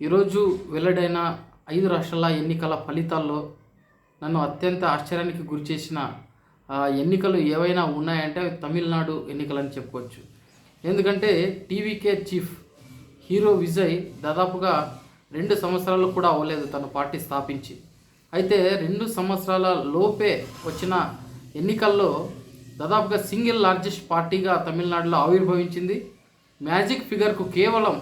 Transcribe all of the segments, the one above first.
ఈరోజు వెల్లడైన 5 రాష్ట్రాల ఎన్నికల ఫలితాల్లో నన్ను అత్యంత ఆశ్చర్యానికి గురిచేసిన ఎన్నికలు ఏవైనా ఉన్నాయంటే అవి తమిళనాడు ఎన్నికలని చెప్పుకోవచ్చు. ఎందుకంటే టీవీకే చీఫ్ హీరో విజయ్ దాదాపుగా 2 సంవత్సరాలు కూడా అవ్వలేదు తన పార్టీ స్థాపించి. అయితే 2 సంవత్సరాల లోపే వచ్చిన ఎన్నికల్లో దాదాపుగా సింగిల్ లార్జెస్ట్ పార్టీగా తమిళనాడులో ఆవిర్భవించింది. మ్యాజిక్ ఫిగర్కు కేవలం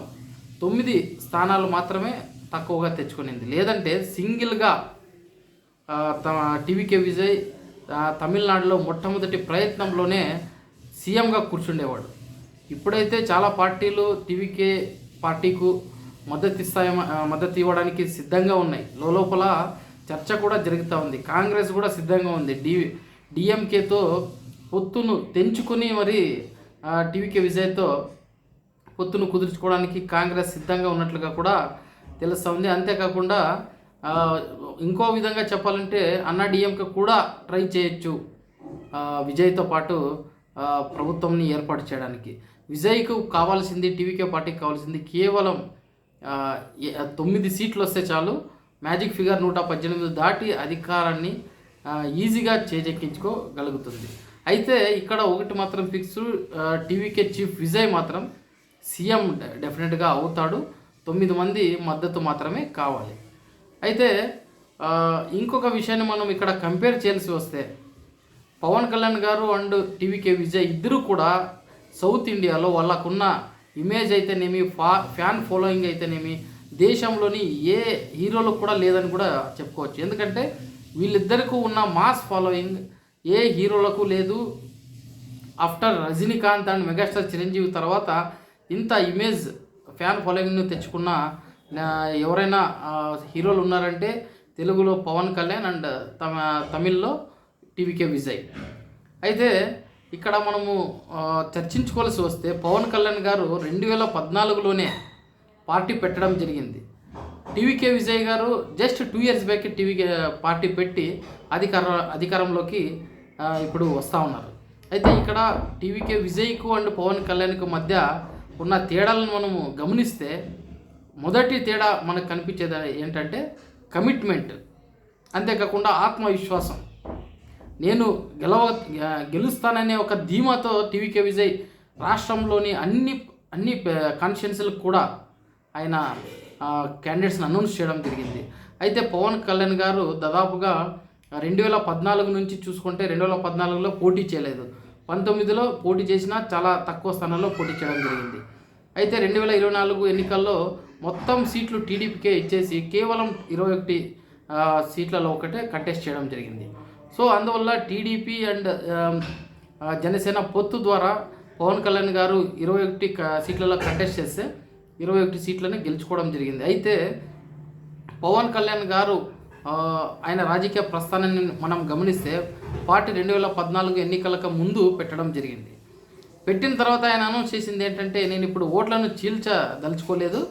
9 స్థానాలు మాత్రమే తక్కువగా తెచ్చుకునింది. లేదంటే సింగిల్గా టీవీకే విజయ్ తమిళనాడులో మొట్టమొదటి ప్రయత్నంలోనే సీఎంగా కూర్చుండేవాడు. ఇప్పుడైతే చాలా పార్టీలు టీవీకే పార్టీకు మద్దతు ఇవ్వడానికి సిద్ధంగా ఉన్నాయి. లోపల చర్చ కూడా జరుగుతూ ఉంది. కాంగ్రెస్ కూడా సిద్ధంగా ఉంది. డిఎంకేతో పొత్తును తెంచుకుని మరి టీవీకే విజయ్తో పొత్తును కుదుర్చుకోవడానికి కాంగ్రెస్ సిద్ధంగా ఉన్నట్లుగా కూడా తెలుస్తూ ఉంది. అంతేకాకుండా ఇంకో విధంగా చెప్పాలంటే అన్నాడీఎంకే కూడా ట్రై చేయొచ్చు విజయ్తో పాటు ప్రభుత్వంని ఏర్పాటు చేయడానికి. విజయ్కు కావాల్సింది, టీవీకే పార్టీకి కావాల్సింది కేవలం 9 సీట్లు వస్తే చాలు. మ్యాజిక్ ఫిగర్ 118 దాటి అధికారాన్ని ఈజీగా చేజెక్కించుకోగలుగుతుంది. అయితే ఇక్కడ ఒకటి మాత్రం ఫిక్స్, టీవీకే చీఫ్ విజయ్ మాత్రం సీఎం డెఫినెట్గా అవుతాడు. 9 మంది మద్దతు మాత్రమే కావాలి. అయితే ఇంకొక విషయాన్ని మనం ఇక్కడ కంపేర్ చేయాల్సి వస్తే పవన్ కళ్యాణ్ గారు అండ్ టీవీకే విజయ్ ఇద్దరు కూడా సౌత్ ఇండియాలో వాళ్ళకున్న ఇమేజ్ అయితేనేమి, ఫ్యాన్ ఫాలోయింగ్ అయితేనేమి దేశంలోని ఏ హీరోలకు కూడా లేదని కూడా చెప్పుకోవచ్చు. ఎందుకంటే వీళ్ళిద్దరికీ ఉన్న మాస్ ఫాలోయింగ్ ఏ హీరోలకు లేదు. After Rajinikanth and megastar Chiranjeevi తర్వాత ఇంత ఇమేజ్ ఫ్యాన్ ఫాలోయింగ్ను తెచ్చుకున్న ఎవరైనా హీరోలు ఉన్నారంటే తెలుగులో పవన్ కళ్యాణ్ అండ్ తమిళ్లో టీవీకే విజయ్. అయితే ఇక్కడ మనము చర్చించుకోవాల్సి వస్తే పవన్ కళ్యాణ్ గారు 2014లోనే పార్టీ పెట్టడం జరిగింది. టీవీకే విజయ్ గారు just 2 years back TVK party పెట్టి అధికారంలోకి ఇప్పుడు వస్తూ ఉన్నారు. అయితే ఇక్కడ టీవీకే విజయ్కు అండ్ పవన్ కళ్యాణ్కు మధ్య ఉన్న తేడాలను మనము గమనిస్తే మొదటి తేడా మనకు కనిపించేది ఏంటంటే కమిట్మెంట్, అంతేకాకుండా ఆత్మవిశ్వాసం. నేను గెలుస్తాననే ఒక ధీమాతో టీవీకే విజయ్ రాష్ట్రంలోని అన్ని కాన్స్టిట్యున్సీలకు కూడా ఆయన క్యాండిడేట్స్ని అనౌన్స్ చేయడం జరిగింది. అయితే పవన్ కళ్యాణ్ గారు దాదాపుగా 2014 నుంచి చూసుకుంటే 2014లో పోటీ చేయలేదు. 19లో పోటీ చేసినా చాలా తక్కువ స్థానాల్లో పోటీ చేయడం జరిగింది. అయితే 2024 ఎన్నికల్లో మొత్తం సీట్లు టీడీపీకే ఇచ్చేసి కేవలం 21 సీట్లలో ఒకటే కంటెస్ట్ చేయడం జరిగింది. సో అందువల్ల టీడీపీ అండ్ జనసేన పొత్తు ద్వారా పవన్ కళ్యాణ్ గారు 21 సీట్లలో కంటెస్ట్ చేస్తే 21 సీట్లని గెలుచుకోవడం జరిగింది. అయితే పవన్ కళ్యాణ్ గారు ఆయన రాజకీయ ప్రస్థానాన్ని మనం గమనిస్తే పార్టీ 2014 ఎన్నికలకు ముందు పెట్టడం జరిగింది. పెట్టిన తర్వాత ఆయన అనౌన్స్ చేసింది ఏంటంటే, నేను ఇప్పుడు ఓట్లను చీల్చదలుచుకోలేదు.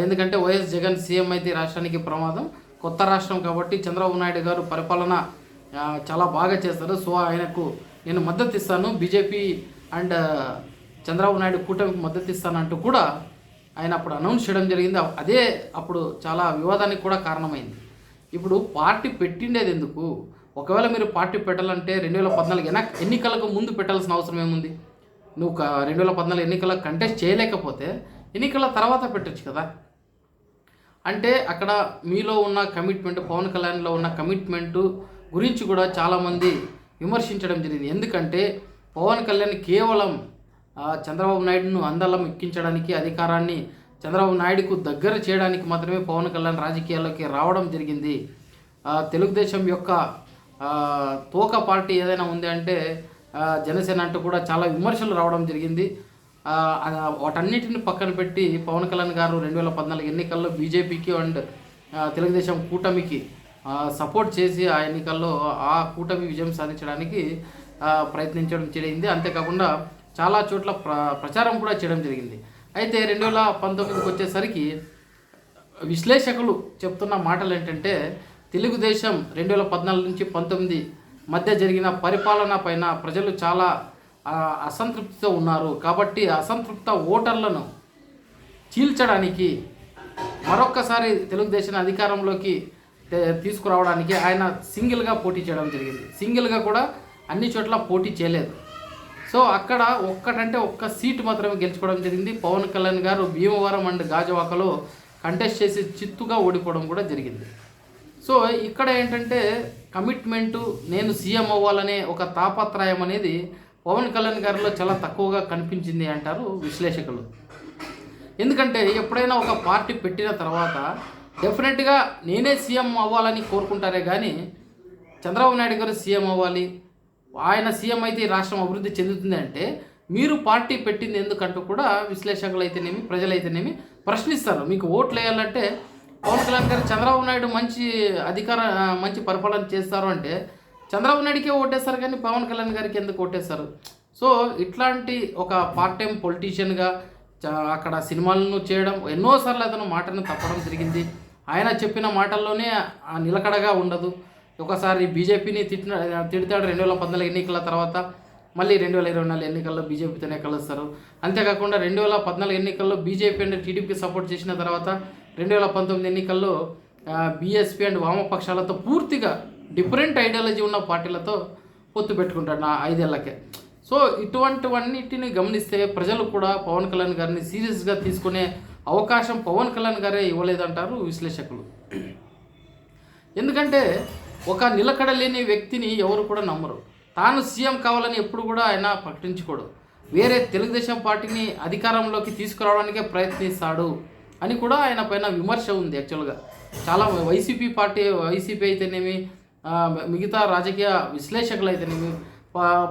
ఎందుకంటే వైఎస్ జగన్ సీఎం అయితే రాష్ట్రానికి ప్రమాదం, కొత్త రాష్ట్రం కాబట్టి చంద్రబాబు నాయుడు గారు పరిపాలన చాలా బాగా చేస్తారు, సో ఆయనకు నేను మద్దతు ఇస్తాను, బీజేపీ అండ్ చంద్రబాబు నాయుడు కూటమికి మద్దతు ఇస్తానంటూ కూడా ఆయన అప్పుడు అనౌన్స్ చేయడం జరిగింది. అదే అప్పుడు చాలా వివాదానికి కూడా కారణమైంది. ఇప్పుడు పార్టీ పెట్టిండేది ఎందుకు? ఒకవేళ మీరు పార్టీ పెట్టాలంటే 2014 ఎన్నికలకు ముందు పెట్టాల్సిన అవసరం ఏముంది? నువ్వు 2014 ఎన్నికలకు కంటెస్ట్ చేయలేకపోతే ఎన్నికల తర్వాత పెట్టచ్చు కదా. అంటే అక్కడ మీలో ఉన్న కమిట్మెంట్, పవన్ కళ్యాణ్లో ఉన్న కమిట్మెంటు గురించి కూడా చాలామంది విమర్శించడం జరిగింది. ఎందుకంటే పవన్ కళ్యాణ్ కేవలం చంద్రబాబు నాయుడును అందలం ఎక్కించడానికి, అధికారాన్ని చంద్రబాబు నాయుడుకు దగ్గర చేయడానికి మాత్రమే పవన్ కళ్యాణ్ రాజకీయాల్లోకి రావడం జరిగింది. తెలుగుదేశం యొక్క తోక పార్టీ ఏదైనా ఉంది అంటే జనసేన అంటూ కూడా చాలా విమర్శలు రావడం జరిగింది. వాటన్నిటిని పక్కన పెట్టి పవన్ కళ్యాణ్ గారు 2014 ఎన్నికల్లో బీజేపీకి అండ్ తెలుగుదేశం కూటమికి సపోర్ట్ చేసి ఆ ఎన్నికల్లో ఆ కూటమి విజయం సాధించడానికి ప్రయత్నించడం జరిగింది. అంతేకాకుండా చాలా చోట్ల ప్రచారం కూడా చేయడం జరిగింది. అయితే 2019కి వచ్చేసరికి విశ్లేషకులు చెప్తున్న మాటలు ఏంటంటే, తెలుగుదేశం 2014 నుంచి 19 మధ్య జరిగిన పరిపాలన పైన ప్రజలు చాలా అసంతృప్తితో ఉన్నారు. కాబట్టి అసంతృప్త ఓటర్లను చీల్చడానికి మరొక్కసారి తెలుగుదేశాన్ని అధికారంలోకి తీసుకురావడానికి ఆయన సింగిల్గా పోటీ చేయడం జరిగింది. సింగిల్గా కూడా అన్ని చోట్ల పోటీ చేయలేదు. సో అక్కడ ఒక్క సీటు మాత్రమే గెలుచుకోవడం జరిగింది. పవన్ కళ్యాణ్ గారు భీమవరం అండ్ గాజువాకలో కంటెస్ట్ చేసి చిత్తుగా ఓడిపోవడం కూడా జరిగింది. సో ఇక్కడ ఏంటంటే కమిట్మెంటు, నేను సీఎం అవ్వాలనే ఒక తాపత్రయం అనేది పవన్ కళ్యాణ్ గారిలో చాలా తక్కువగా కనిపించింది అంటారు విశ్లేషకులు. ఎందుకంటే ఎప్పుడైనా ఒక పార్టీ పెట్టిన తర్వాత డెఫినెట్గా నేనే సీఎం అవ్వాలని కోరుకుంటారే కానీ చంద్రబాబు నాయుడు గారు సీఎం అవ్వాలి, ఆయన సీఎం అయితే ఈ రాష్ట్రం అభివృద్ధి చెందుతుంది అంటే మీరు పార్టీ పెట్టింది ఎందుకంటూ కూడా విశ్లేషకులు అయితేనేమి ప్రజలైతేనేమి ప్రశ్నిస్తారు. మీకు ఓట్లు వేయాలంటే పవన్ కళ్యాణ్ గారు చంద్రబాబు నాయుడు మంచి పరిపాలన చేస్తారు అంటే చంద్రబాబు నాయుడికే ఓటేస్తారు కానీ పవన్ కళ్యాణ్ గారికి ఎందుకు ఓటేస్తారు? సో ఇట్లాంటి ఒక పార్ట్ టైం పొలిటీషియన్గా అక్కడ సినిమాలను చేయడం, ఎన్నోసార్లు అతను మాటను తప్పడం జరిగింది. ఆయన చెప్పిన మాటల్లోనే నిలకడగా ఉండదు. ఒకసారి బీజేపీని తిడతాడు 2014 ఎన్నికల తర్వాత, మళ్ళీ 2024 ఎన్నికల్లో బీజేపీతోనే కలుస్తారు. అంతేకాకుండా 2014 ఎన్నికల్లో బీజేపీ అండ్ టీడీపీకి సపోర్ట్ చేసిన తర్వాత 2019 ఎన్నికల్లో బీఎస్పీ అండ్ వామపక్షాలతో పూర్తిగా డిఫరెంట్ ఐడియాలజీ ఉన్న పార్టీలతో పొత్తు పెట్టుకుంటాడు నా 5 ఏళ్లకే. సో ఇటువంటివన్నిటిని గమనిస్తే ప్రజలు కూడా పవన్ కళ్యాణ్ గారిని సీరియస్గా తీసుకునే అవకాశం పవన్ కళ్యాణ్ గారే ఇవ్వలేదంటారు విశ్లేషకులు. ఎందుకంటే ఒక నిలకడ లేని వ్యక్తిని ఎవరు కూడా నమ్మరు. తాను సీఎం కావాలని ఎప్పుడు కూడా ఆయన ప్రకటించుకోడు. వేరే తెలుగుదేశం పార్టీని అధికారంలోకి తీసుకురావడానికే ప్రయత్నిస్తాడు అని కూడా ఆయన పైన విమర్శ ఉంది. యాక్చువల్గా చాలా వైసీపీ అయితేనేమి, మిగతా రాజకీయ విశ్లేషకులు అయితేనేమి,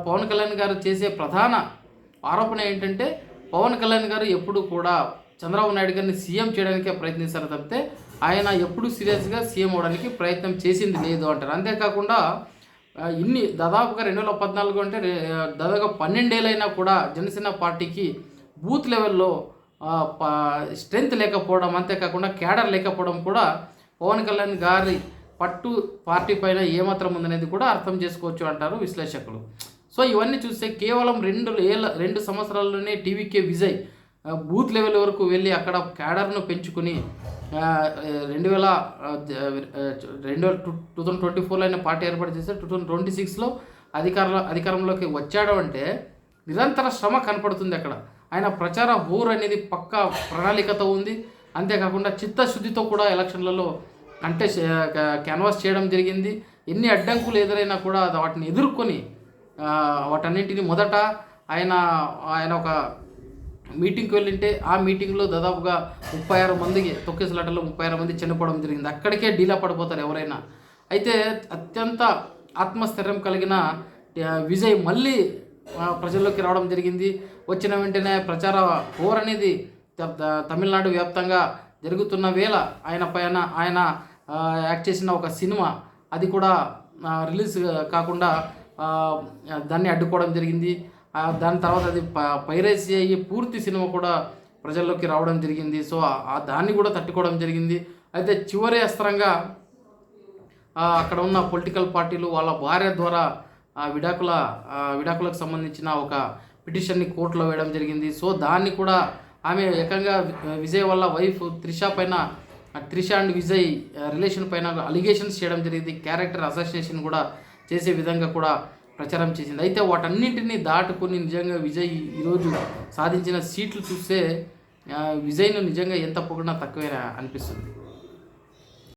పవన్ కళ్యాణ్ గారు చేసే ప్రధాన ఆరోపణ ఏంటంటే పవన్ కళ్యాణ్ గారు ఎప్పుడు కూడా చంద్రబాబు నాయుడు గారిని సీఎం చేయడానికే ప్రయత్నిస్తారు తప్పితే ఆయన ఎప్పుడు సీరియస్గా సీఎం అవడానికి ప్రయత్నం చేసింది లేదు అంటారు. అంతేకాకుండా దాదాపుగా 2014 అంటే దాదాపుగా 12 ఏళ్ళైనా కూడా జనసేన పార్టీకి బూత్ లెవెల్లో స్ట్రెంగ్త్ లేకపోవడం, అంతేకాకుండా క్యాడర్ లేకపోవడం కూడా పవన్ కళ్యాణ్ గారి పట్టు పార్టీ పైన ఏమాత్రం ఉందనేది కూడా అర్థం చేసుకోవచ్చు అంటారు విశ్లేషకులు. సో ఇవన్నీ చూస్తే కేవలం 2 సంవత్సరాల్లోనే టీవీకే విజయ్ బూత్ లెవెల్ వరకు వెళ్ళి అక్కడ క్యాడర్ను పెంచుకుని 2024లో ఆయన పార్టీ ఏర్పాటు చేస్తే 2026లో అధికారంలోకి వచ్చాడు అంటే నిరంతర శ్రమ కనపడుతుంది అక్కడ. ఆయన ప్రచార హోర్ అనేది పక్కా ప్రణాళికతో ఉంది. అంతేకాకుండా చిత్తశుద్ధితో కూడా ఎలక్షన్లలో క్యాన్వాస్ చేయడం జరిగింది. ఎన్ని అడ్డంకులు ఎదురైనా కూడా వాటిని ఎదుర్కొని వాటన్నింటినీ మొదట ఆయన ఒక మీటింగ్కి వెళ్ళింటే ఆ మీటింగ్లో దాదాపుగా 36 మందికి తొక్కేసలాటలో 36 మంది చనిపోవడం జరిగింది. అక్కడికే డీలా పడిపోతారు ఎవరైనా. అయితే అత్యంత ఆత్మస్థైర్యం కలిగిన విజయ్ మళ్ళీ ప్రజల్లోకి రావడం జరిగింది. వచ్చిన వెంటనే ప్రచార హోర్ అనేది తమిళనాడు వ్యాప్తంగా జరుగుతున్న వేళ ఆయన యాక్ట్ చేసిన ఒక సినిమా అది కూడా రిలీజ్ కాకుండా దాన్ని అడ్డుకోవడం జరిగింది. దాని తర్వాత అది పైరసీ అయ్యి పూర్తి సినిమా కూడా ప్రజల్లోకి రావడం జరిగింది. సో దాన్ని కూడా తట్టుకోవడం జరిగింది. అయితే చివరి అస్త్రంగా అక్కడ ఉన్న పొలిటికల్ పార్టీలు వాళ్ళ భార్య ద్వారా విడాకులకు సంబంధించిన ఒక పిటిషన్ని కోర్టులో వేయడం జరిగింది. సో దాన్ని కూడా ఆమె ఏకంగా విజయ్ వాళ్ళ wife Trisha and Vijay relation పైన అలిగేషన్స్ చేయడం జరిగింది. క్యారెక్టర్ అసోసియేషన్ కూడా చేసే విధంగా కూడా ప్రచారం చేసింది. అయితే వాటన్నింటినీ దాటుకుని నిజంగా విజయ్ ఈరోజు సాధించిన సీట్లు చూస్తే విజయ్ను నిజంగా ఎంత పొగిడినా తక్కువే అనిపిస్తుంది.